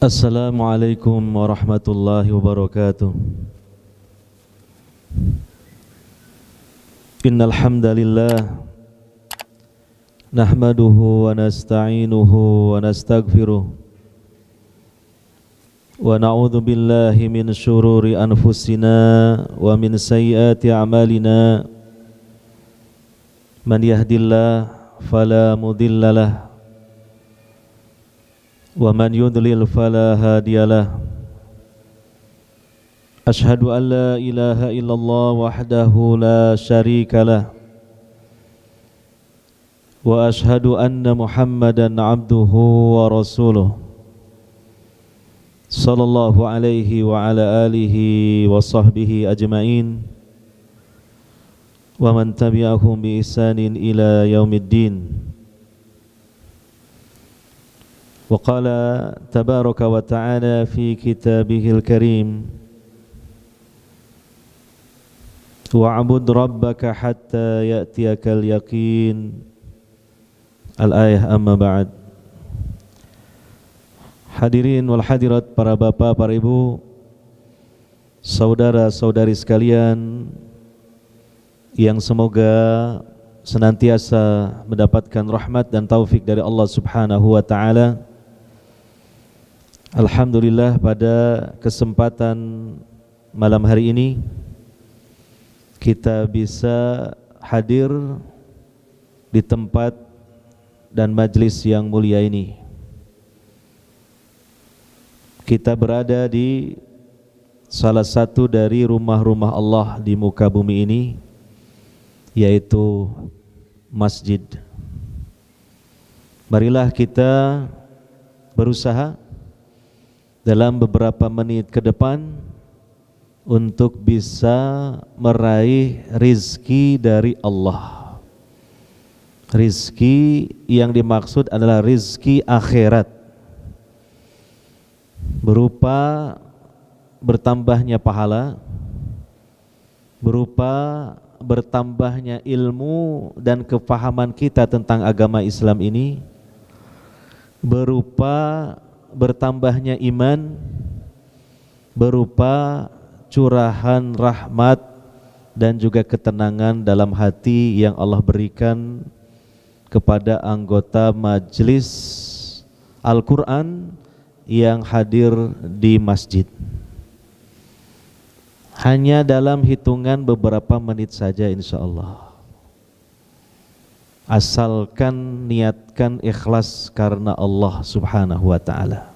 Assalamualaikum warahmatullahi wabarakatuh. Innal hamdalillah nahmaduhu wa nasta'inuhu wa nastaghfiruh wa na'udzu billahi min syururi anfusina wa min sayyiati a'malina. Man yahdihillahu fala mudhillalah wa man yudlil fala hadiyalah. Ashhadu an la ilaha illallah wahdahu la syarikalah wa ashhadu anna Muhammadan abduhu wa rasuluh sallallahu alaihi wa ala alihi wa sahbihi ajma'in wa man tabi'ahum bi ihsanin ila yaumiddin. وقال تبارك وتعالى في كتابه الكريم وَاعْبُدْ رَبَّكَ حَتَّى يَأْتِيَكَ الْيَقِينُ. Al-ayah amma ba'd. Hadirin wal hadirat, para bapak, para ibu, saudara-saudari sekalian yang semoga senantiasa mendapatkan rahmat dan taufik dari Allah Subhanahu wa taala. Alhamdulillah, pada kesempatan malam hari ini kita bisa hadir di tempat dan majlis yang mulia ini. Kita berada di salah satu dari rumah-rumah Allah di muka bumi ini, yaitu masjid. Marilah kita berusaha dalam beberapa menit ke depan untuk bisa meraih rizki dari Allah. Rizki yang dimaksud adalah rizki akhirat, berupa bertambahnya pahala, berupa bertambahnya ilmu dan kefahaman kita tentang agama Islam ini, berupa bertambahnya iman, berupa curahan rahmat dan juga ketenangan dalam hati yang Allah berikan kepada anggota majelis Al-Quran yang hadir di masjid. Hanya dalam hitungan beberapa menit saja insyaallah. Asalkan niatkan ikhlas karena Allah Subhanahu wa ta'ala,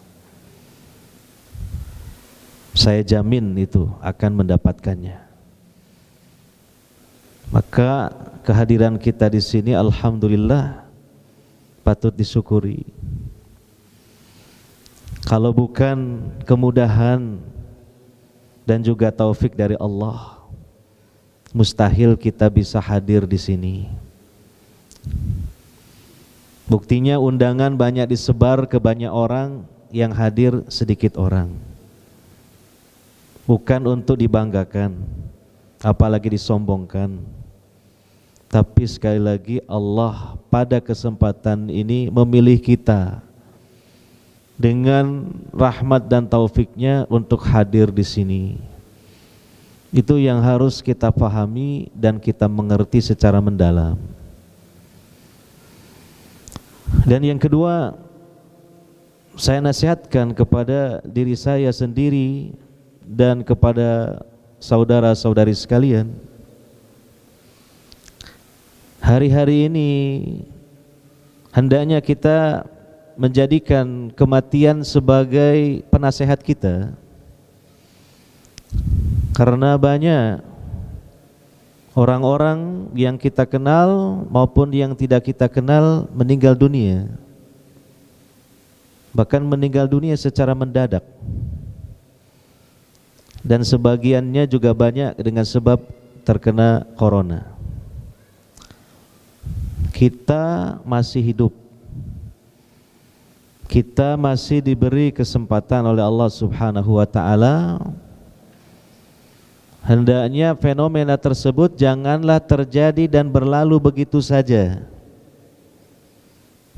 saya jamin itu akan mendapatkannya. Maka kehadiran kita di sini alhamdulillah patut disyukuri. Kalau bukan kemudahan dan juga taufik dari Allah, mustahil kita bisa hadir di sini. Buktinya undangan banyak disebar ke banyak orang, yang hadir sedikit orang. Bukan untuk dibanggakan, apalagi disombongkan. Tapi sekali lagi Allah pada kesempatan ini memilih kita dengan rahmat dan taufiknya untuk hadir di sini. Itu yang harus kita pahami dan kita mengerti secara mendalam. Dan yang kedua, saya nasihatkan kepada diri saya sendiri dan kepada saudara-saudari sekalian, hari-hari ini hendaknya kita menjadikan kematian sebagai penasehat kita, karena banyak orang-orang yang kita kenal maupun yang tidak kita kenal meninggal dunia, bahkan meninggal dunia secara mendadak, dan sebagiannya juga banyak dengan sebab terkena corona. Kita masih hidup, kita masih diberi kesempatan oleh Allah Subhanahu wa ta'ala. Hendaknya fenomena tersebut janganlah terjadi dan berlalu begitu saja.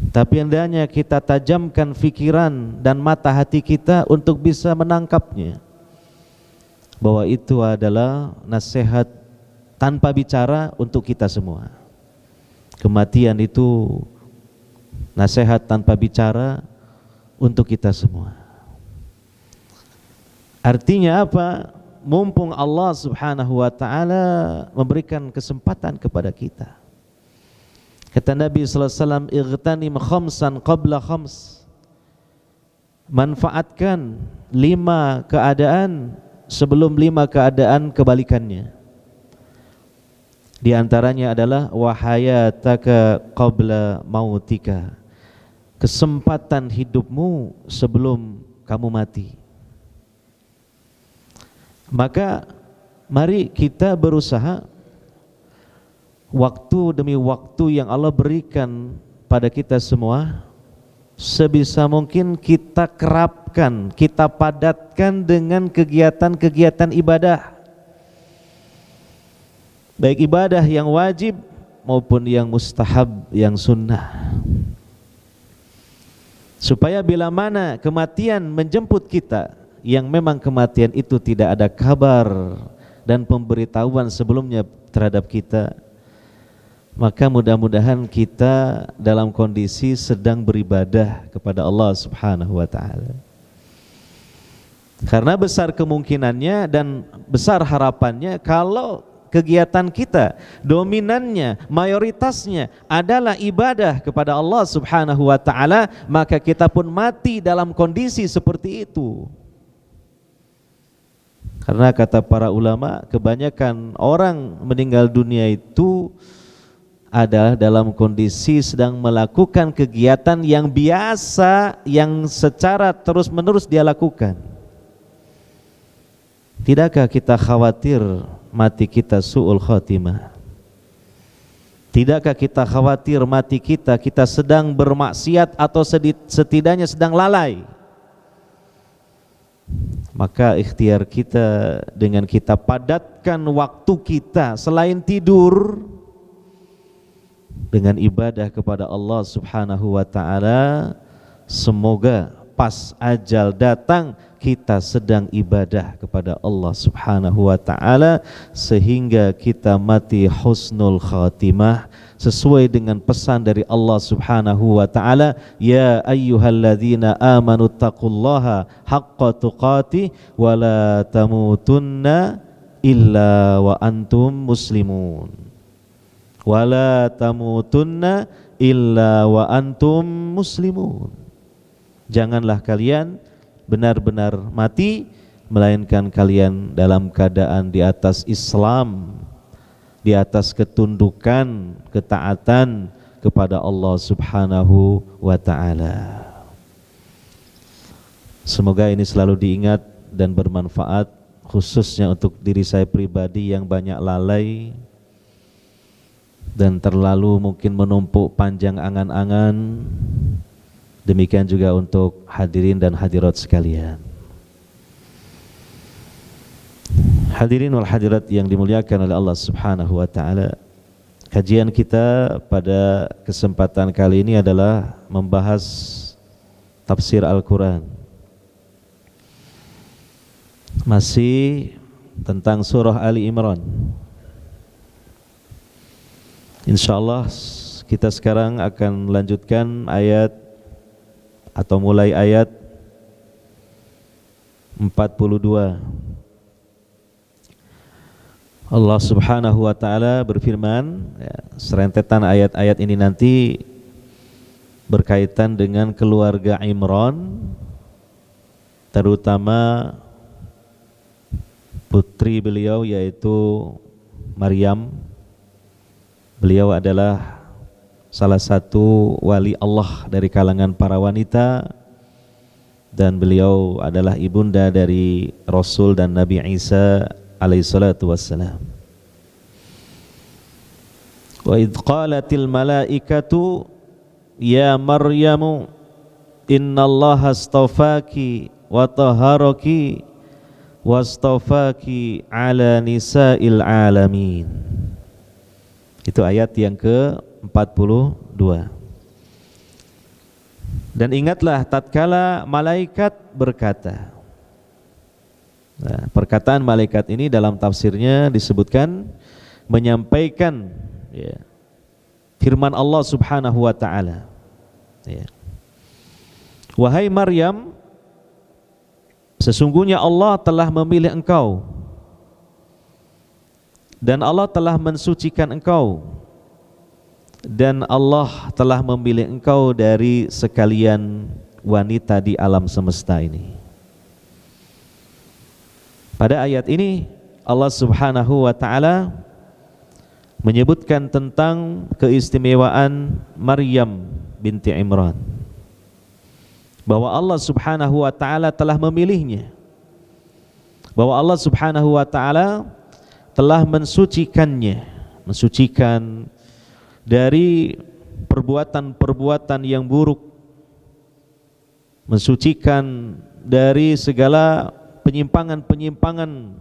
Tapi hendaknya kita tajamkan fikiran dan mata hati kita untuk bisa menangkapnya, bahwa itu adalah nasihat tanpa bicara untuk kita semua. Kematian itu nasihat tanpa bicara untuk kita semua. Artinya apa? Mumpung Allah Subhanahu wa ta'ala memberikan kesempatan kepada kita. Kata Nabi sallallahu alaihi wasallam, "Igtanim khamsan qabla khams." Manfaatkan 5 keadaan sebelum 5 keadaan kebalikannya. Di antaranya adalah wahayataka qabla mautika. Kesempatan hidupmu sebelum kamu mati. Maka mari kita berusaha waktu demi waktu yang Allah berikan pada kita semua, sebisa mungkin kita kerapkan, kita padatkan dengan kegiatan-kegiatan ibadah, baik ibadah yang wajib maupun yang mustahab, yang sunnah, supaya bila mana kematian menjemput kita, yang memang kematian itu tidak ada kabar dan pemberitahuan sebelumnya terhadap kita, maka mudah-mudahan kita dalam kondisi sedang beribadah kepada Allah Subhanahu wa ta'ala. Karena besar kemungkinannya dan besar harapannya kalau kegiatan kita dominannya, mayoritasnya adalah ibadah kepada Allah Subhanahu wa ta'ala, maka kita pun mati dalam kondisi seperti itu. Karena kata para ulama, kebanyakan orang meninggal dunia itu adalah dalam kondisi sedang melakukan kegiatan yang biasa, yang secara terus-menerus dia lakukan. Tidakkah kita khawatir mati kita su'ul khatimah? Tidakkah kita khawatir mati kita sedang bermaksiat atau setidaknya sedang lalai? Maka ikhtiar kita dengan kita padatkan waktu kita selain tidur dengan ibadah kepada Allah Subhanahu wa ta'ala, semoga pas ajal datang kita sedang ibadah kepada Allah Subhanahu wa ta'ala, sehingga kita mati husnul khatimah sesuai dengan pesan dari Allah Subhanahu wa ta'ala, ya ayyuhalladzina amanu taqullaha haqqa tuqatih wa la tamutunna illa wa antum muslimun, wa la tamutunna illa wa antum muslimun. Janganlah kalian benar-benar mati melainkan kalian dalam keadaan di atas Islam, di atas ketundukan, ketaatan kepada Allah Subhanahu wa ta'ala. Semoga ini selalu diingat dan bermanfaat, khususnya untuk diri saya pribadi yang banyak lalai dan terlalu mungkin menumpuk panjang angan-angan. Demikian juga untuk hadirin dan hadirat sekalian. Hadirin wal hadirat yang dimuliakan oleh Allah Subhanahu wa ta'ala, kajian kita pada kesempatan kali ini adalah membahas tafsir Al-Quran. Masih tentang surah Ali Imran. InsyaAllah kita sekarang akan melanjutkan ayat atau mulai ayat 42. Allah Subhanahu wa ta'ala berfirman, serentetan ayat-ayat ini nanti berkaitan dengan keluarga Imran, terutama putri beliau yaitu Maryam. Beliau adalah salah satu wali Allah dari kalangan para wanita, dan beliau adalah ibunda dari Rasul dan Nabi Isa alaihissalatu wassalam. Wa idh qalatil malaikatu ya Maryamu innallaha astafaki wa taharaki wastafaki ala nisa'il alamin. Itu ayat yang ke-42. Dan ingatlah tatkala malaikat berkata. Nah, perkataan malaikat ini dalam tafsirnya disebutkan menyampaikan ya, firman Allah Subhanahu wa taala. Ya. Wahai Maryam, sesungguhnya Allah telah memilih engkau dan Allah telah mensucikan engkau dan Allah telah memilih engkau dari sekalian wanita di alam semesta ini. Pada ayat ini Allah Subhanahu wa taala menyebutkan tentang keistimewaan Maryam binti Imran, bahwa Allah Subhanahu wa taala telah memilihnya, bahwa Allah Subhanahu wa taala telah mensucikannya, mensucikan dari perbuatan-perbuatan yang buruk, mensucikan dari segala penyimpangan-penyimpangan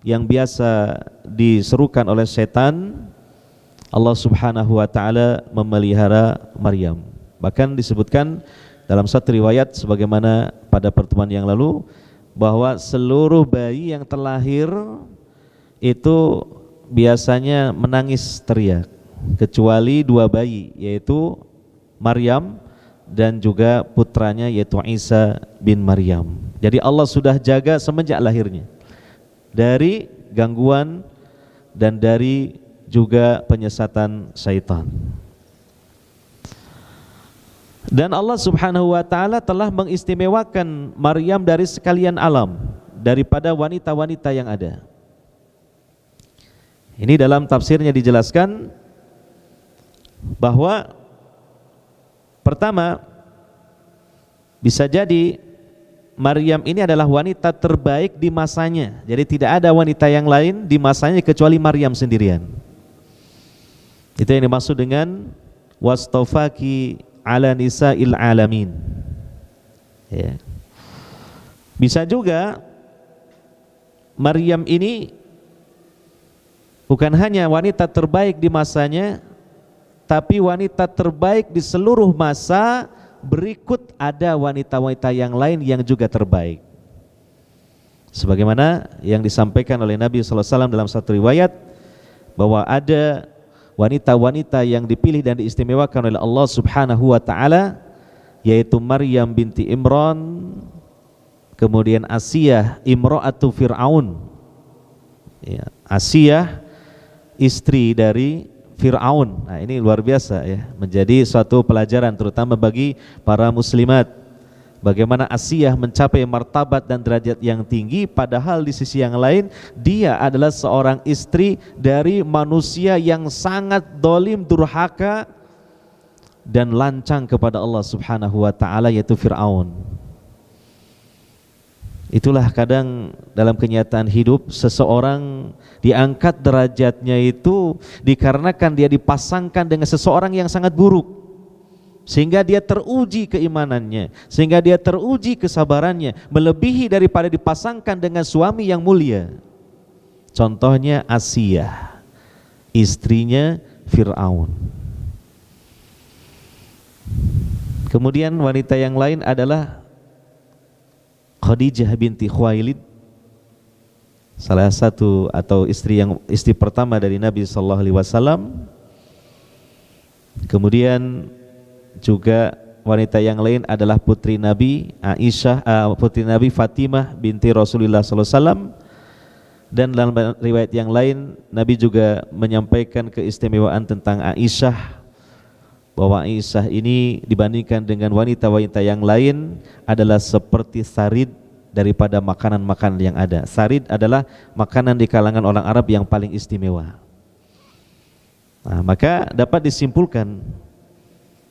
yang biasa diserukan oleh setan. Allah Subhanahu wa taala memelihara Maryam. Bahkan disebutkan dalam satu riwayat sebagaimana pada pertemuan yang lalu bahwa seluruh bayi yang terlahir itu biasanya menangis teriak kecuali dua bayi, yaitu Maryam dan juga putranya yaitu Isa bin Maryam. Jadi Allah sudah jaga semenjak lahirnya dari gangguan dan dari juga penyesatan syaitan. Dan Allah Subhanahu wa taala telah mengistimewakan Maryam dari sekalian alam, daripada wanita-wanita yang ada. Ini dalam tafsirnya dijelaskan bahwa pertama, bisa jadi Maryam ini adalah wanita terbaik di masanya. Jadi tidak ada wanita yang lain di masanya kecuali Maryam sendirian. Itu yang dimaksud dengan wastafaki ala nisa'il alamin. Ya. Bisa juga Maryam ini bukan hanya wanita terbaik di masanya, tapi wanita terbaik di seluruh masa. Berikut ada wanita-wanita yang lain yang juga terbaik, sebagaimana yang disampaikan oleh Nabi SAW dalam satu riwayat bahwa ada wanita-wanita yang dipilih dan diistimewakan oleh Allah Subhanahu wa taala, yaitu Maryam binti Imran, kemudian Asiyah imra'atu Fir'aun, ya, Asiyah istri dari Fir'aun. Nah, ini luar biasa ya, menjadi suatu pelajaran terutama bagi para muslimat, bagaimana Asiyah mencapai martabat dan derajat yang tinggi, padahal di sisi yang lain dia adalah seorang istri dari manusia yang sangat dolim, durhaka dan lancang kepada Allah Subhanahu wa taala, yaitu Fir'aun. Itulah kadang dalam kenyataan hidup seseorang diangkat derajatnya itu dikarenakan dia dipasangkan dengan seseorang yang sangat buruk, sehingga dia teruji keimanannya, sehingga dia teruji kesabarannya melebihi daripada dipasangkan dengan suami yang mulia. Contohnya Asiyah, istrinya Fir'aun. Kemudian wanita yang lain adalah Khadijah binti Khuwailid, salah satu atau istri pertama dari Nabi sallallahu alaihi wasallam. Kemudian juga wanita yang lain adalah putri Nabi Aisyah, putri Nabi Fatimah binti Rasulullah sallallahu alaihi wasallam. Dan dalam riwayat yang lain Nabi juga menyampaikan keistimewaan tentang Aisyah, bahwa Aisyah ini dibandingkan dengan wanita-wanita yang lain adalah seperti sarid daripada makanan-makanan yang ada. Sarid adalah makanan di kalangan orang Arab yang paling istimewa. Nah, maka dapat disimpulkan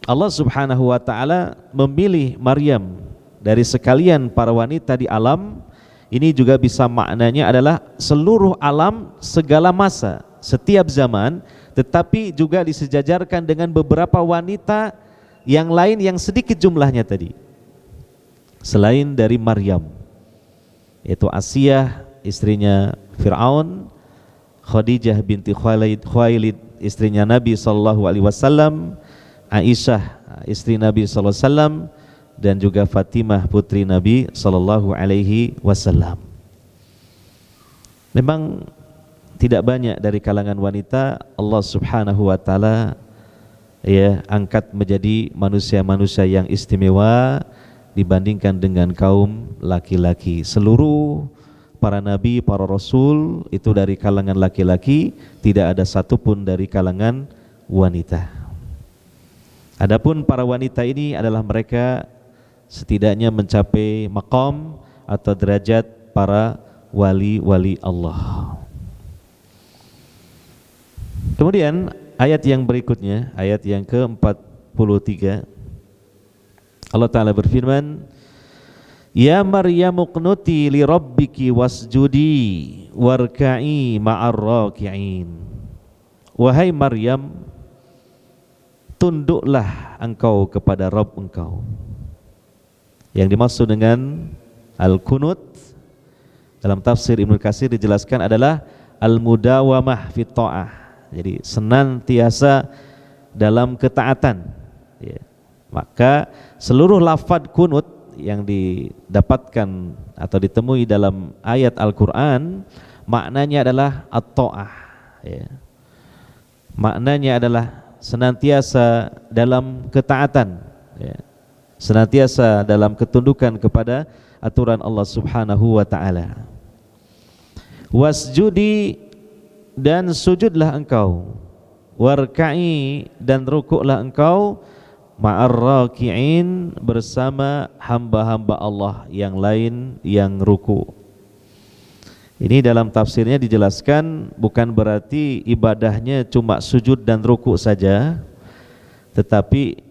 Allah Subhanahu wa taala memilih Maryam dari sekalian para wanita di alam. Ini juga bisa maknanya adalah seluruh alam, segala masa, setiap zaman, tetapi juga disejajarkan dengan beberapa wanita yang lain yang sedikit jumlahnya tadi, selain dari Maryam, yaitu Asiyah istrinya Fir'aun, Khadijah binti Khuwailid istrinya Nabi sallallahu alaihi wasallam, Aisyah istri Nabi sallallahu alaihi wasallam, dan juga Fatimah putri Nabi sallallahu alaihi wasallam. Memang tidak banyak dari kalangan wanita Allah Subhanahu wa taala angkat menjadi manusia-manusia yang istimewa dibandingkan dengan kaum laki-laki. Seluruh para nabi, para rasul itu dari kalangan laki-laki, tidak ada satupun dari kalangan wanita. Adapun para wanita ini adalah mereka setidaknya mencapai maqam atau derajat para wali-wali Allah. Kemudian ayat yang berikutnya, ayat yang ke-43, Allah Ta'ala berfirman, Ya Maryam uqnuti li rabbiki wasjudi warka'i ma'ar raki'in. Wahai Maryam, tunduklah engkau kepada Rabb engkau. Yang dimaksud dengan al-kunut dalam tafsir Ibnu Katsir dijelaskan adalah al-mudawamah fi ta'ah. Jadi senantiasa dalam ketaatan. Ya. Maka seluruh lafaz kunut yang didapatkan atau ditemui dalam ayat Al-Quran maknanya adalah at-ta'ah. Ya. Maknanya adalah senantiasa dalam ketaatan. Ya. Senantiasa dalam ketundukan kepada aturan Allah Subhanahu wa ta'ala. Wasjudi, dan sujudlah engkau, warka'i, dan rukuklah engkau, ma'ar raki'in, bersama hamba-hamba Allah yang lain yang ruku. Ini dalam tafsirnya dijelaskan bukan berarti ibadahnya cuma sujud dan ruku saja, tetapi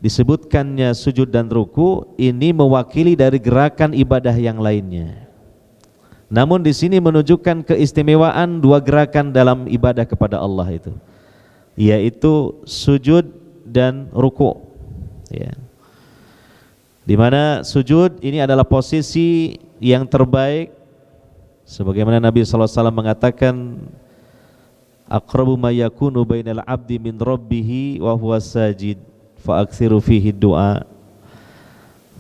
disebutkannya sujud dan ruku ini mewakili dari gerakan ibadah yang lainnya. Namun di sini menunjukkan keistimewaan dua gerakan dalam ibadah kepada Allah itu, yaitu sujud dan ruku. Ya. Di mana sujud ini adalah posisi yang terbaik, sebagaimana Nabi SAW mengatakan, aqrabu ma yakunu bainal abdi min rabbih wa huwa sajid fa'aksiru fihi du'a.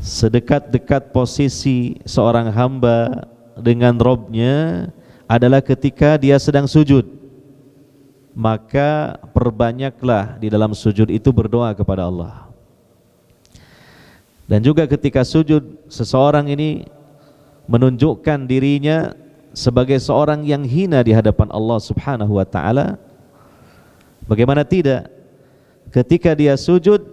Sedekat-dekat posisi seorang hamba dengan Rabb-nya adalah ketika dia sedang sujud, maka perbanyaklah di dalam sujud itu berdoa kepada Allah. Dan juga ketika sujud, seseorang ini menunjukkan dirinya sebagai seorang yang hina di hadapan Allah Subhanahu wa ta'ala. Bagaimana tidak, ketika dia sujud,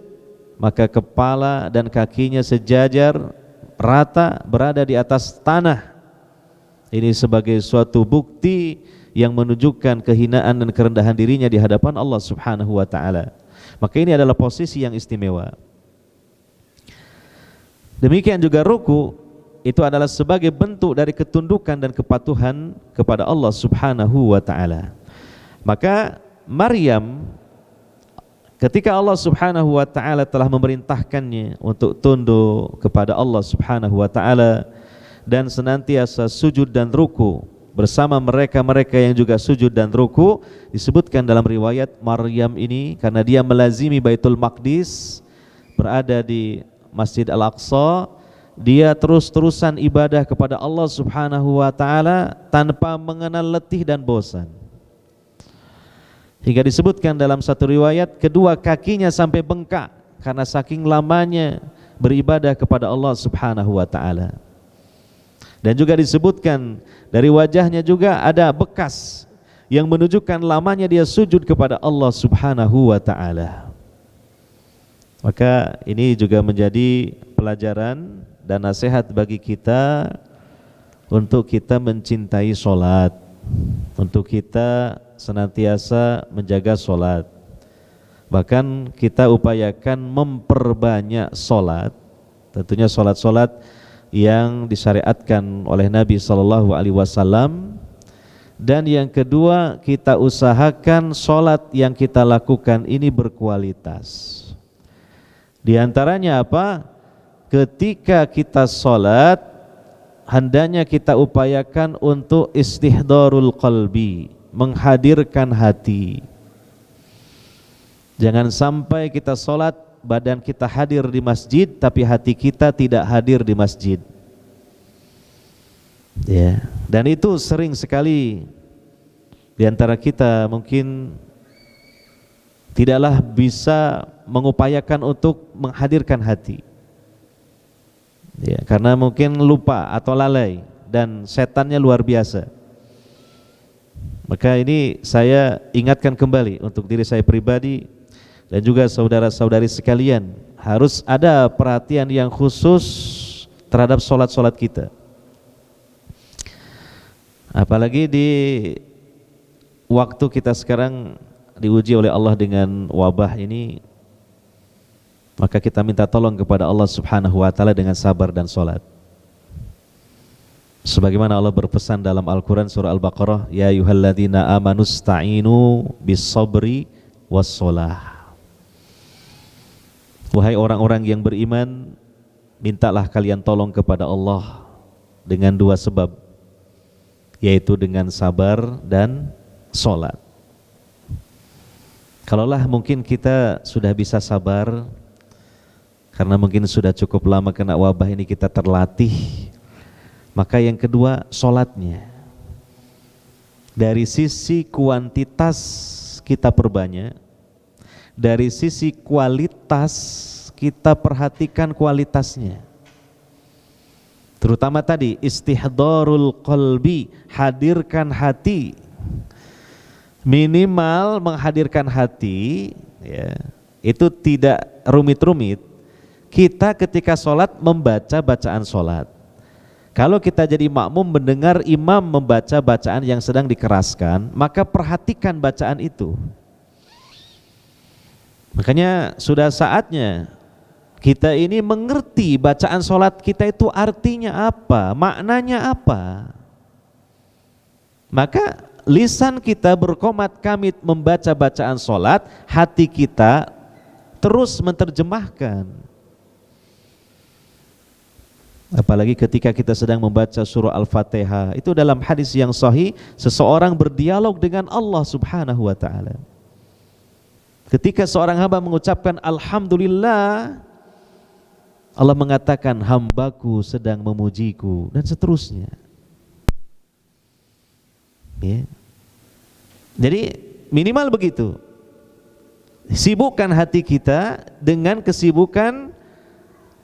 maka kepala dan kakinya sejajar rata berada di atas tanah. Ini sebagai suatu bukti yang menunjukkan kehinaan dan kerendahan dirinya di hadapan Allah Subhanahu wa ta'ala. Maka ini adalah posisi yang istimewa. Demikian juga ruku, itu adalah sebagai bentuk dari ketundukan dan kepatuhan kepada Allah Subhanahu wa ta'ala. Maka Maryam, ketika Allah Subhanahu wa ta'ala telah memerintahkannya untuk tunduk kepada Allah Subhanahu wa ta'ala dan senantiasa sujud dan ruku bersama mereka-mereka yang juga sujud dan ruku, disebutkan dalam riwayat Maryam ini karena dia melazimi Baitul Maqdis, berada di Masjid Al-Aqsa, dia terus-terusan ibadah kepada Allah Subhanahu wa ta'ala tanpa mengenal letih dan bosan. Hingga disebutkan dalam satu riwayat, kedua kakinya sampai bengkak karena saking lamanya beribadah kepada Allah Subhanahu wa ta'ala. Dan juga disebutkan dari wajahnya juga ada bekas yang menunjukkan lamanya dia sujud kepada Allah Subhanahu wa ta'ala. Maka ini juga menjadi pelajaran dan nasihat bagi kita untuk kita mencintai sholat, untuk kita senantiasa menjaga sholat. Bahkan kita upayakan memperbanyak sholat, tentunya sholat-sholat yang disyariatkan oleh Nabi SAW. Dan yang kedua, kita usahakan sholat yang kita lakukan ini berkualitas. Di antaranya apa? Ketika kita sholat, hendaknya kita upayakan untuk istihdarul qalbi, menghadirkan hati. Jangan sampai kita sholat badan kita hadir di masjid tapi hati kita tidak hadir di masjid. Ya, dan itu sering sekali di antara kita mungkin tidaklah bisa mengupayakan untuk menghadirkan hati. Ya, karena mungkin lupa atau lalai dan setannya luar biasa. Maka ini saya ingatkan kembali untuk diri saya pribadi dan juga saudara-saudari sekalian, harus ada perhatian yang khusus terhadap solat-solat kita. Apalagi di waktu kita sekarang diuji oleh Allah dengan wabah ini, maka kita minta tolong kepada Allah Subhanahu wa taala dengan sabar dan solat. Sebagaimana Allah berpesan dalam Al-Quran surah Al-Baqarah, ya ayyuhalladzina amanu sta'inu bis-sabri was-shalah. Wahai orang-orang yang beriman, mintalah kalian tolong kepada Allah dengan dua sebab, yaitu dengan sabar dan solat. Kalaulah mungkin kita sudah bisa sabar, karena mungkin sudah cukup lama kena wabah ini kita terlatih, maka yang kedua solatnya. Dari sisi kuantitas kita perbanyak, dari sisi kualitas kita perhatikan kualitasnya. Terutama tadi istihdharul qalbi, hadirkan hati. Minimal menghadirkan hati, ya, itu tidak rumit-rumit. Kita ketika sholat membaca bacaan sholat. Kalau kita jadi makmum mendengar imam membaca bacaan yang sedang dikeraskan, maka perhatikan bacaan itu. Makanya sudah saatnya kita ini mengerti bacaan sholat kita itu artinya apa, maknanya apa. Maka lisan kita berqomat kamit membaca bacaan sholat, hati kita terus menerjemahkan. Apalagi ketika kita sedang membaca surah Al-Fatihah, itu dalam hadis yang sahih, seseorang berdialog dengan Allah Subhanahu wa ta'ala. Ketika seorang hamba mengucapkan Alhamdulillah, Allah mengatakan hambaku sedang memujiku, dan seterusnya. Ya. Jadi minimal begitu. Sibukkan hati kita dengan kesibukan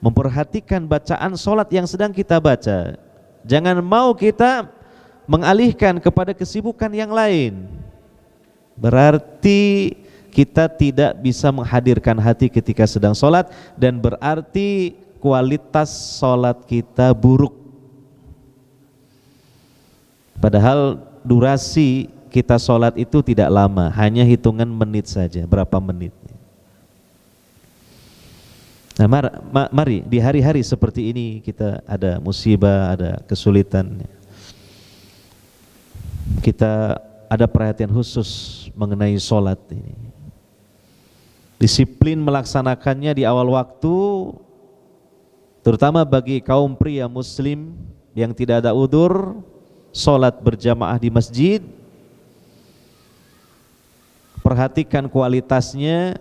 memperhatikan bacaan solat yang sedang kita baca. Jangan mau kita mengalihkan kepada kesibukan yang lain. Berarti kita tidak bisa menghadirkan hati ketika sedang solat, dan berarti kualitas solat kita buruk. Padahal durasi kita solat itu tidak lama, hanya hitungan menit saja, berapa menit. Nah, mari di hari-hari seperti ini kita ada musibah, ada kesulitan, kita ada perhatian khusus mengenai solat ini. Disiplin melaksanakannya di awal waktu, terutama bagi kaum pria muslim yang tidak ada udzur, solat berjamaah di masjid. Perhatikan kualitasnya,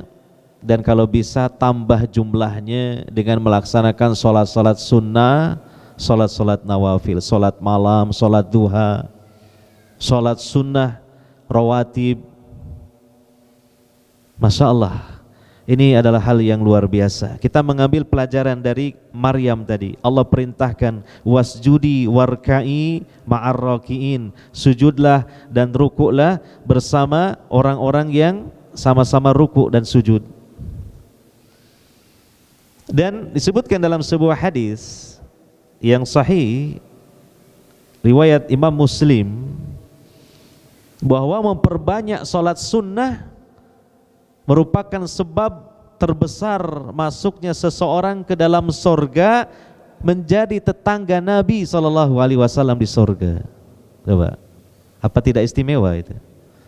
dan kalau bisa tambah jumlahnya dengan melaksanakan solat-solat sunnah, solat-solat nawafil, solat malam, solat duha, solat sunnah, rawatib. Masya Allah, ini adalah hal yang luar biasa. Kita mengambil pelajaran dari Maryam tadi. Allah perintahkan wasjudi warka'i ma'ar raki'in, sujudlah dan rukuklah bersama orang-orang yang sama-sama rukuk dan sujud. Dan disebutkan dalam sebuah hadis yang sahih riwayat Imam Muslim, bahwa memperbanyak solat sunnah merupakan sebab terbesar masuknya seseorang ke dalam sorga, menjadi tetangga Nabi SAW di sorga. Coba, apa tidak istimewa itu?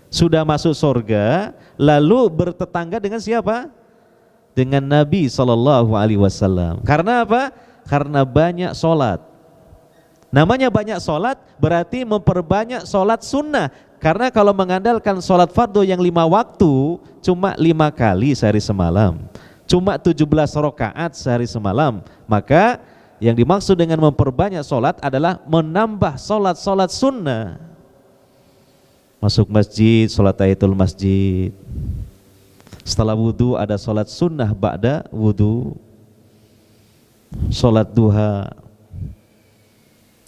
Sudah masuk sorga, lalu bertetangga dengan siapa? Dengan Nabi SAW. Karena apa? Karena banyak solat. Namanya banyak solat berarti memperbanyak solat sunnah. Karena kalau mengandalkan solat fardu yang 5 waktu cuma 5 kali sehari semalam, cuma 17 rakaat sehari semalam. Maka yang dimaksud dengan memperbanyak solat adalah menambah solat-solat sunnah. Masuk masjid, solat tahiyatul masjid. Setelah wudu ada solat sunnah ba'da wudu. Solat duha,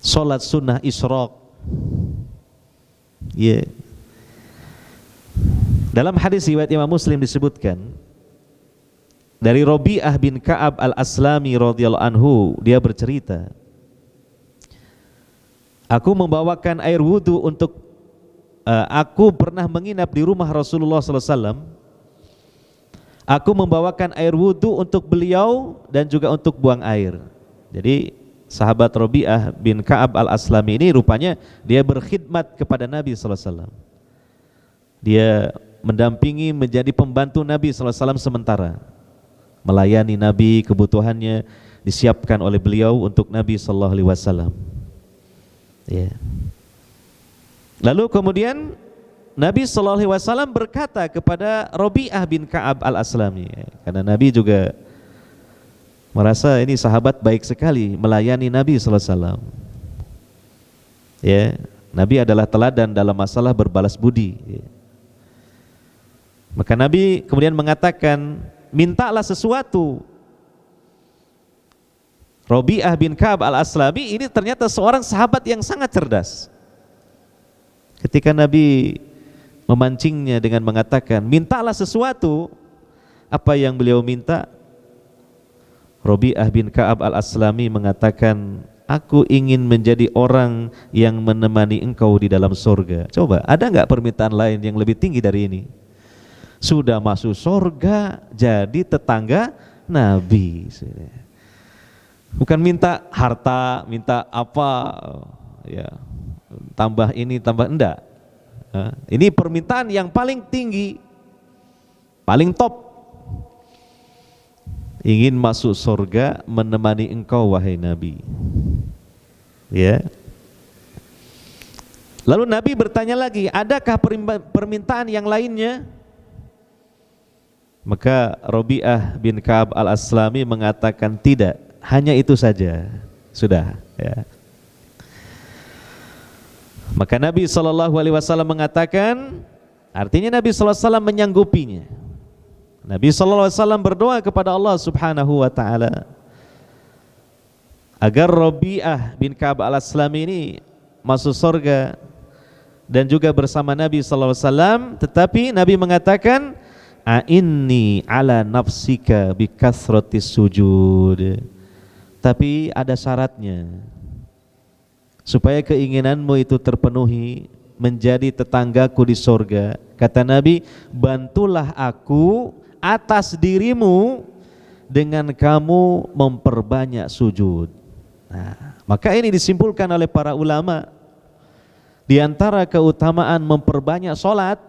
solat sunnah isyraq. Ya. Dalam hadis riwayat Imam Muslim disebutkan dari Rabi'ah bin Ka'ab al-Aslami radhiyallahu anhu, dia bercerita, aku membawakan air wudu untuk aku pernah menginap di rumah Rasulullah sallallahu alaihi wasallam. Aku membawakan air wudu untuk beliau dan juga untuk buang air. Jadi sahabat Rabi'ah bin Ka'ab al-Aslami ini rupanya dia berkhidmat kepada Nabi sallallahu alaihi wasallam. Dia mendampingi, menjadi pembantu Nabi sallallahu alaihi wasallam sementara. Melayani Nabi, kebutuhannya disiapkan oleh beliau untuk Nabi sallallahu alaihi wasallam. Ya. Lalu kemudian Nabi sallallahu alaihi wasallam berkata kepada Rabi'ah bin Ka'ab al-Aslami, karena Nabi juga merasa ini sahabat baik sekali melayani Nabi sallallahu alaihi wasallam. Ya, Nabi adalah teladan dalam masalah berbalas budi. Ya. Maka Nabi kemudian mengatakan, mintalah sesuatu. Rabi'ah bin Ka'ab al-Aslami ini ternyata seorang sahabat yang sangat cerdas. Ketika Nabi memancingnya dengan mengatakan, mintalah sesuatu, apa yang beliau minta? Rabi'ah bin Ka'ab al-Aslami mengatakan, aku ingin menjadi orang yang menemani engkau di dalam surga. Coba, ada enggak permintaan lain yang lebih tinggi dari ini? Sudah masuk surga, jadi tetangga Nabi. Bukan minta harta, minta apa, ya, tambah ini, tambah enggak. Ini permintaan yang paling tinggi, paling top. Ingin masuk surga, menemani engkau wahai Nabi. Ya. Lalu Nabi bertanya lagi, adakah permintaan yang lainnya? Maka Rabi'ah bin Ka'ab al-Aslami mengatakan tidak, hanya itu saja. Sudah, ya. Maka Nabi SAW mengatakan, artinya Nabi SAW menyanggupinya. Nabi SAW berdoa kepada Allah Subhanahu wa ta'ala agar Rabi'ah bin Ka'ab al-Aslami ini masuk surga dan juga bersama Nabi SAW. Tetapi Nabi mengatakan, a'inni ala nafsika bikasratis sujud. Tapi ada syaratnya. Supaya keinginanmu itu terpenuhi, menjadi tetanggaku di surga. Kata Nabi, bantulah aku atas dirimu dengan kamu memperbanyak sujud. Nah, maka ini disimpulkan oleh para ulama, di antara keutamaan memperbanyak solat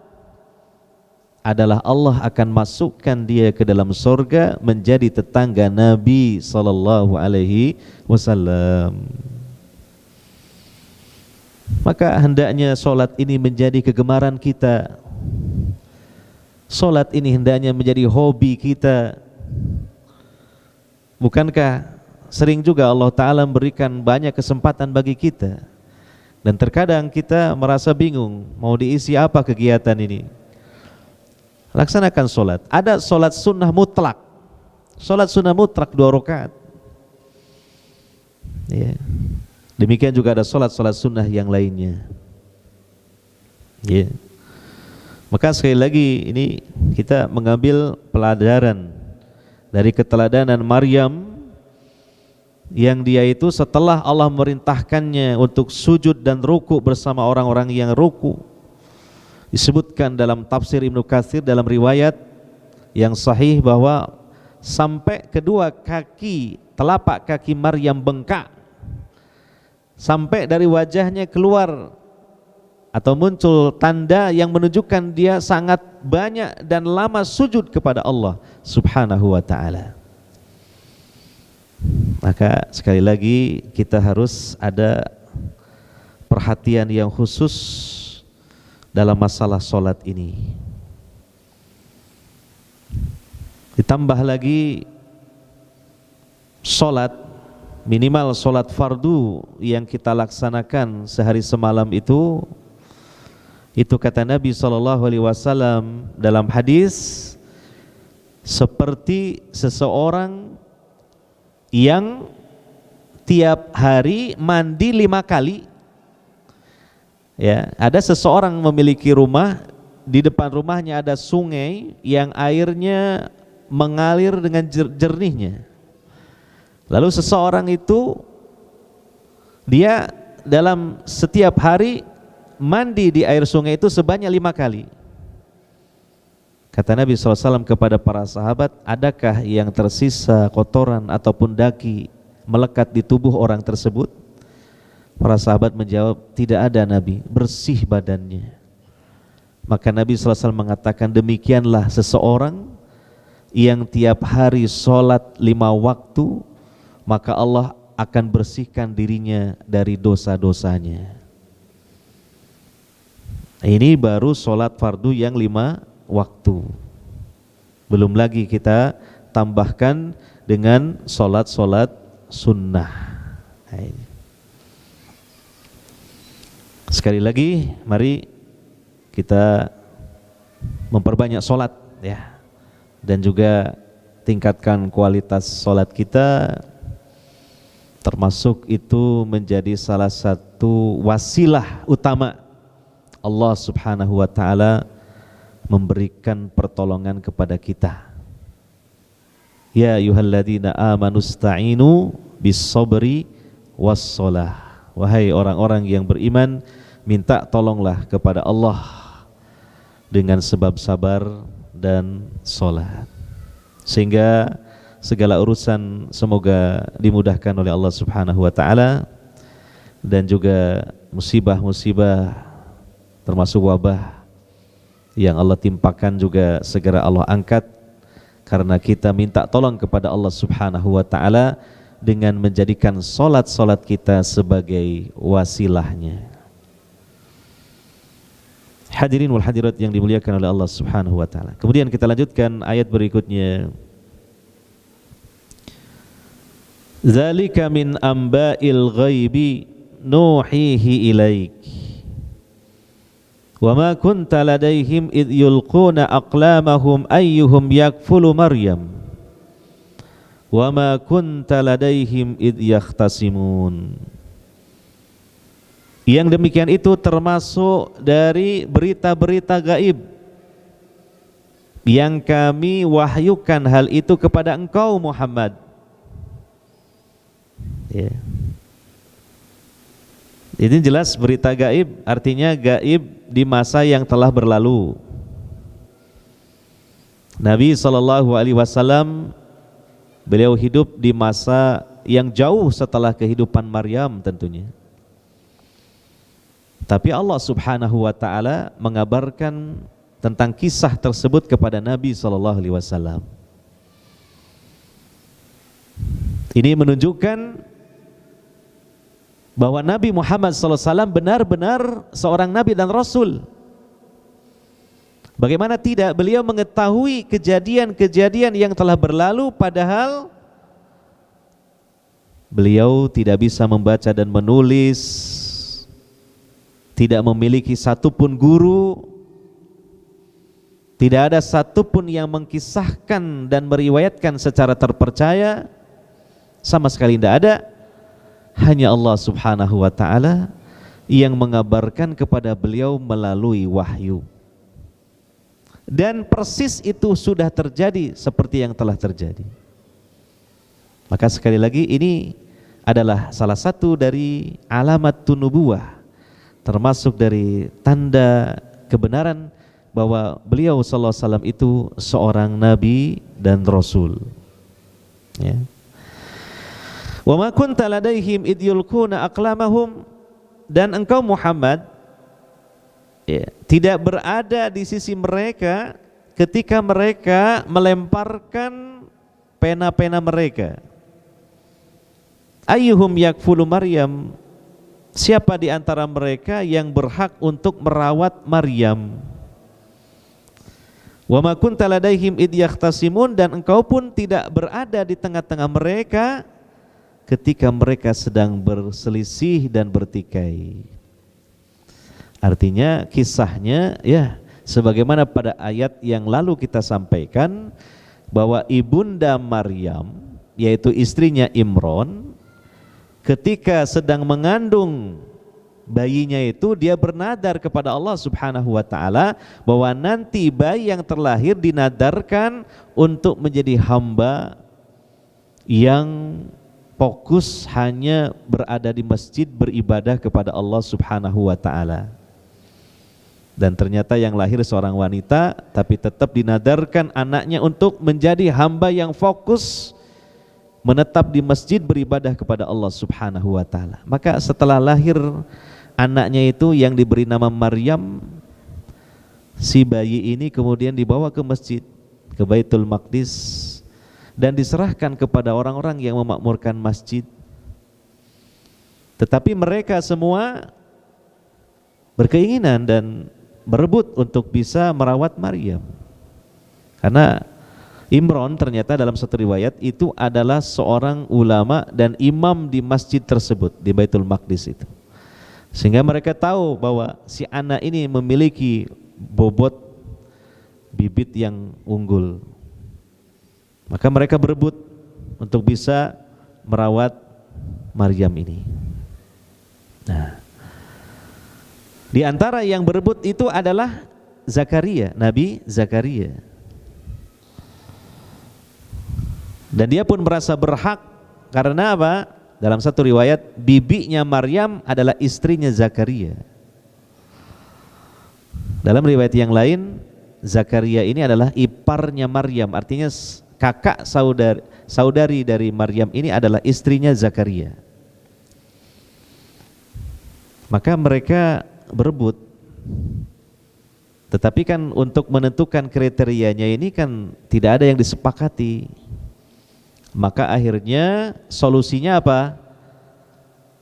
adalah Allah akan masukkan dia ke dalam surga menjadi tetangga Nabi sallallahu alaihi wasallam. Maka hendaknya solat ini menjadi kegemaran kita. Solat ini hendaknya menjadi hobi kita. Bukankah sering juga Allah Ta'ala memberikan banyak kesempatan bagi kita, dan terkadang kita merasa bingung mau diisi apa kegiatan ini. Laksanakan solat. Ada solat sunnah mutlak. Solat sunnah mutlak 2 rakaat. Ya. Demikian juga ada solat-solat sunnah yang lainnya. Ya. Maka sekali lagi ini kita mengambil pelajaran dari keteladanan Maryam, yang dia itu setelah Allah merintahkannya untuk sujud dan ruku bersama orang-orang yang ruku. Disebutkan dalam tafsir Ibnu Katsir dalam riwayat yang sahih bahwa sampai kedua kaki, telapak kaki Maryam bengkak, sampai dari wajahnya keluar atau muncul tanda yang menunjukkan dia sangat banyak dan lama sujud kepada Allah Subhanahu wa ta'ala. Maka sekali lagi kita harus ada perhatian yang khusus dalam masalah solat ini. Ditambah lagi sholat, minimal sholat fardu yang kita laksanakan sehari semalam itu kata Nabi SAW dalam hadis seperti seseorang yang tiap hari mandi 5 kali. Ya, ada seseorang memiliki rumah, di depan rumahnya ada sungai yang airnya mengalir dengan jernihnya. Lalu seseorang itu dia dalam setiap hari mandi di air sungai itu sebanyak 5 kali. Kata Nabi SAW kepada para sahabat, adakah yang tersisa kotoran ataupun daki melekat di tubuh orang tersebut? Para sahabat menjawab, tidak ada Nabi, bersih badannya. Maka Nabi SAW mengatakan, demikianlah seseorang yang tiap hari sholat 5 waktu, maka Allah akan bersihkan dirinya dari dosa-dosanya. Ini baru sholat fardu yang 5 waktu. Belum lagi kita tambahkan dengan sholat-sholat sunnah. Sekali lagi, mari kita memperbanyak sholat ya, dan juga tingkatkan kualitas sholat kita. Termasuk itu menjadi salah satu wasilah utama Allah Subhanahu wa ta'ala memberikan pertolongan kepada kita. Ya ayyuhalladzina amanu sta'inu bis-sabri was-shalah. Wahai orang-orang yang beriman, minta tolonglah kepada Allah dengan sebab sabar dan salat. Sehingga segala urusan semoga dimudahkan oleh Allah Subhanahu wa ta'ala, dan juga musibah-musibah termasuk wabah yang Allah timpakan juga segera Allah angkat, karena kita minta tolong kepada Allah Subhanahu wa ta'ala dengan menjadikan solat-solat kita sebagai wasilahnya. Hadirin wal hadirat yang dimuliakan oleh Allah Subhanahu wa ta'ala. Kemudian kita lanjutkan ayat berikutnya. Zalika min amba'il ghaibi nuhihi ilaik wa ma kunta ladaihim idh yulquna aqlamahum ayyuhum yakfulu Maryam wa ma kunta ladaihim idh yakhtasimun. Yang demikian itu termasuk dari berita-berita gaib yang kami wahyukan hal itu kepada engkau Muhammad. Ya. Ini jelas berita gaib, artinya gaib di masa yang telah berlalu. Nabi SAW beliau hidup di masa yang jauh setelah kehidupan Maryam tentunya. Tapi Allah Subhanahu wa ta'ala mengabarkan tentang kisah tersebut kepada Nabi SAW. Ini menunjukkan bahwa Nabi Muhammad SAW benar-benar seorang Nabi dan Rasul. Bagaimana tidak, beliau mengetahui kejadian-kejadian yang telah berlalu, padahal beliau tidak bisa membaca dan menulis, tidak memiliki satupun guru, tidak ada satupun yang mengkisahkan dan meriwayatkan secara terpercaya, sama sekali tidak ada. Hanya Allah Subhanahu wa ta'ala yang mengabarkan kepada beliau melalui wahyu. Dan persis itu sudah terjadi seperti yang telah terjadi. Maka sekali lagi ini adalah salah satu dari alamat nubuwah, termasuk dari tanda kebenaran bahwa beliau sallallahu alaihi wasallam itu seorang nabi dan rasul. Ya. Wa ma kunta ladaihim id yulquna aqlamahum, dan engkau Muhammad tidak berada di sisi mereka ketika mereka melemparkan pena-pena mereka. Ayyuhum yakfulu Maryam, siapa di antara mereka yang berhak untuk merawat Maryam? Wa ma kunta ladaihim id yahtasimun, dan engkau pun tidak berada di tengah-tengah mereka ketika mereka sedang berselisih dan bertikai. Artinya kisahnya ya sebagaimana pada ayat yang lalu kita sampaikan, bahwa ibunda Maryam yaitu istrinya Imron ketika sedang mengandung bayinya itu, dia bernadar kepada Allah Subhanahu wa taala bahwa nanti bayi yang terlahir dinadarkan untuk menjadi hamba yang fokus hanya berada di masjid beribadah kepada Allah Subhanahu wa taala. Dan ternyata yang lahir seorang wanita, tapi tetap dinadarkan anaknya untuk menjadi hamba yang fokus menetap di masjid beribadah kepada Allah Subhanahu wa taala. Maka setelah lahir anaknya itu yang diberi nama Maryam, si bayi ini kemudian dibawa ke masjid, ke Baitul Maqdis, dan diserahkan kepada orang-orang yang memakmurkan masjid. Tetapi mereka semua berkeinginan dan berebut untuk bisa merawat Maryam, karena Imron ternyata dalam satu riwayat itu adalah seorang ulama dan imam di masjid tersebut, di Baitul Maqdis itu. Sehingga mereka tahu bahwa si anak ini memiliki bobot bibit yang unggul. Maka mereka berebut untuk bisa merawat Maryam ini. Nah, di antara yang berebut itu adalah Zakaria, Nabi Zakaria. Dan dia pun merasa berhak karena apa? Dalam satu riwayat, bibinya Maryam adalah istrinya Zakaria. Dalam riwayat yang lain, Zakaria ini adalah iparnya Maryam, artinya kakak saudari dari Maryam ini adalah istrinya Zakaria. Maka mereka berebut. Tetapi kan untuk menentukan kriterianya ini kan tidak ada yang disepakati. Maka akhirnya solusinya apa?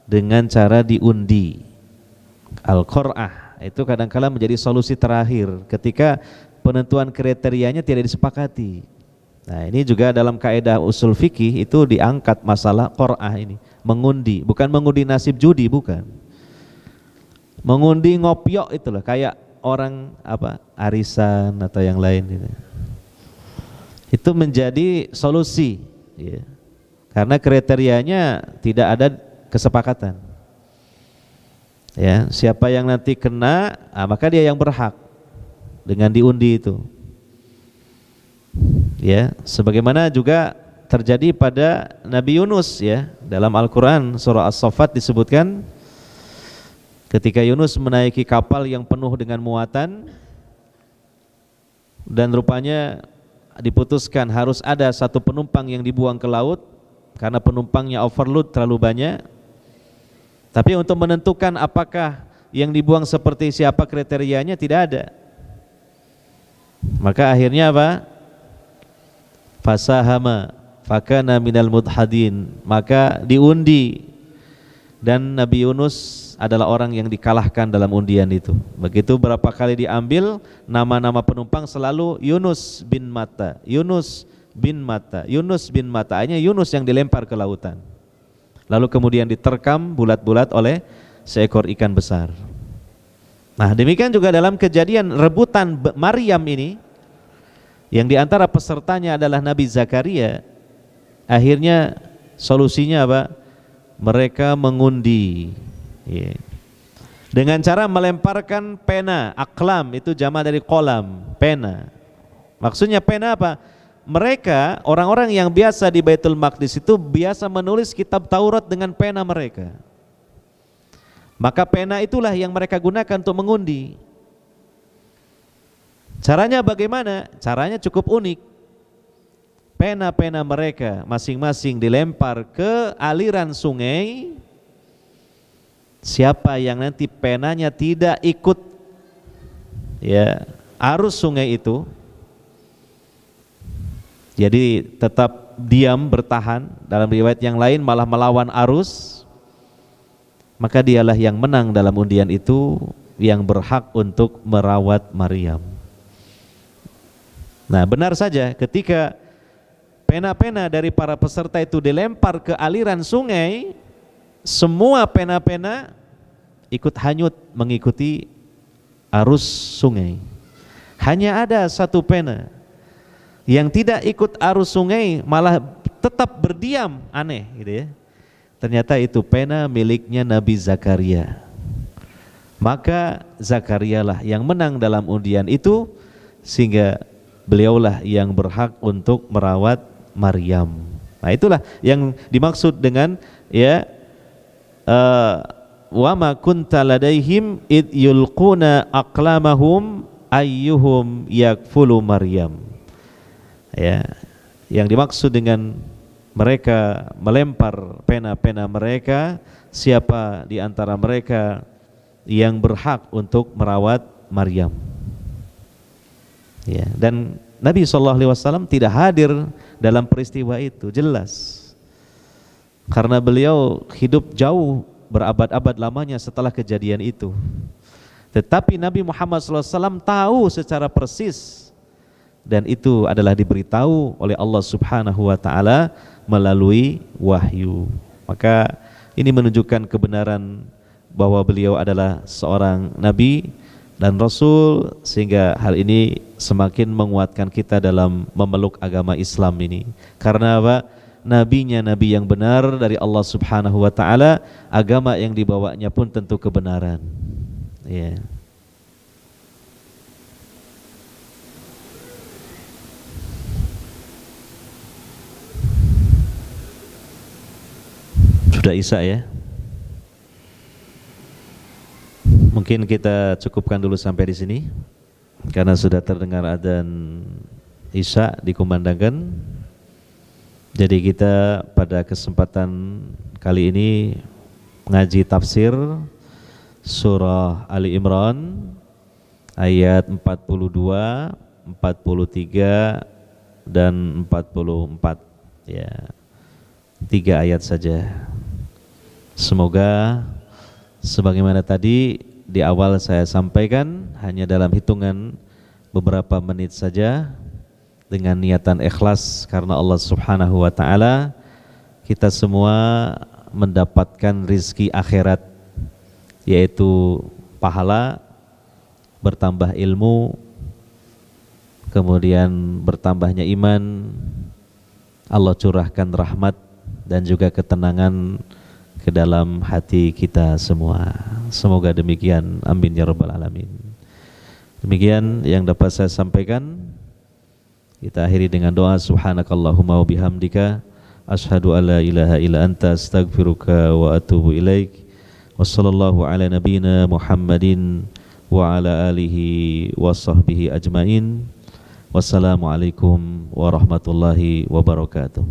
Dengan cara diundi. Al-Qur'ah itu kadang-kala menjadi solusi terakhir ketika penentuan kriterianya tidak disepakati. Nah, ini juga dalam kaidah usul fikih itu diangkat masalah Qur'ah ini, mengundi, bukan mengundi nasib judi, bukan. Mengundi ngopiok itulah, kayak orang apa? Arisan atau yang lain gitu. Itu menjadi solusi. Ya. Karena kriterianya tidak ada kesepakatan. Ya, siapa yang nanti kena, maka dia yang berhak dengan diundi itu. Ya, sebagaimana juga terjadi pada Nabi Yunus ya, dalam Al-Qur'an surah As-Saffat disebutkan ketika Yunus menaiki kapal yang penuh dengan muatan dan rupanya diputuskan harus ada satu penumpang yang dibuang ke laut karena penumpangnya overload terlalu banyak. Tapi untuk menentukan apakah yang dibuang seperti siapa kriterianya tidak ada. Maka akhirnya apa? Fasahama fakana minal mudhadin, maka diundi dan Nabi Yunus adalah orang yang dikalahkan dalam undian itu. Begitu berapa kali diambil nama-nama penumpang selalu Yunus bin Matta, Yunus bin Matta, Yunus bin Matta. Hanya Yunus yang dilempar ke lautan. Lalu kemudian diterkam bulat-bulat oleh seekor ikan besar. Nah, demikian juga dalam kejadian rebutan Maryam ini, yang diantara pesertanya adalah Nabi Zakaria. Akhirnya solusinya apa? Mereka mengundi. Yeah. Dengan cara melemparkan pena, aklam itu jamak dari kolam, pena. Maksudnya pena apa? Mereka orang-orang yang biasa di Baitul Maqdis itu biasa menulis kitab Taurat dengan pena mereka. Maka pena itulah yang mereka gunakan untuk mengundi. Caranya bagaimana? Caranya cukup unik. Pena-pena mereka masing-masing dilempar ke aliran sungai. Siapa yang nanti penanya tidak ikut ya arus sungai itu, jadi tetap diam bertahan, dalam riwayat yang lain malah melawan arus, maka dialah yang menang dalam undian itu, yang berhak untuk merawat Maryam. Nah, benar saja ketika pena-pena dari para peserta itu dilempar ke aliran sungai, semua pena-pena ikut hanyut mengikuti arus sungai. Hanya ada satu pena yang tidak ikut arus sungai, malah tetap berdiam, aneh gitu ya. Ternyata itu pena miliknya Nabi Zakaria. Maka Zakaria lah yang menang dalam undian itu, sehingga beliaulah yang berhak untuk merawat Maryam. Nah, itulah yang dimaksud dengan ya wa ma kunta ladaihim id yulquna aqlamahum ayyuhum yakfulu Maryam. Ya, yang dimaksud dengan mereka melempar pena-pena mereka, siapa di antara mereka yang berhak untuk merawat Maryam. Ya, dan Nabi SAW tidak hadir dalam peristiwa itu, jelas. Karena beliau hidup jauh berabad-abad lamanya setelah kejadian itu. Tetapi Nabi Muhammad SAW tahu secara persis, dan itu adalah diberitahu oleh Allah Subhanahu wa taala melalui wahyu. Maka ini menunjukkan kebenaran bahwa beliau adalah seorang nabi dan rasul, sehingga hal ini semakin menguatkan kita dalam memeluk agama Islam ini. Karena apa? Nabinya nabi yang benar dari Allah Subhanahu wa taala, agama yang dibawanya pun tentu kebenaran. Ya. Sudah Isya ya. Mungkin kita cukupkan dulu sampai di sini karena sudah terdengar adzan Isya dikumandangkan. Jadi kita pada kesempatan kali ini ngaji tafsir surah Ali Imran ayat 42, 43 dan 44 ya. 3 ayat saja. Semoga sebagaimana tadi di awal saya sampaikan, hanya dalam hitungan beberapa menit saja dengan niatan ikhlas karena Allah Subhanahu wa taala, kita semua mendapatkan rizki akhirat, yaitu pahala, bertambah ilmu, kemudian bertambahnya iman, Allah curahkan rahmat dan juga ketenangan ke dalam hati kita semua. Semoga demikian, amin ya rabbal alamin. Demikian yang dapat saya sampaikan. Kita akhiri dengan doa subhanakallahumma wa bihamdika asyhadu alla ilaha illa anta astaghfiruka wa atubu ilaik. Wassallallahu ala nabiyyina Muhammadin wa ala alihi wa sahbihi ajmain. Wassalamualaikum warahmatullahi wabarakatuh.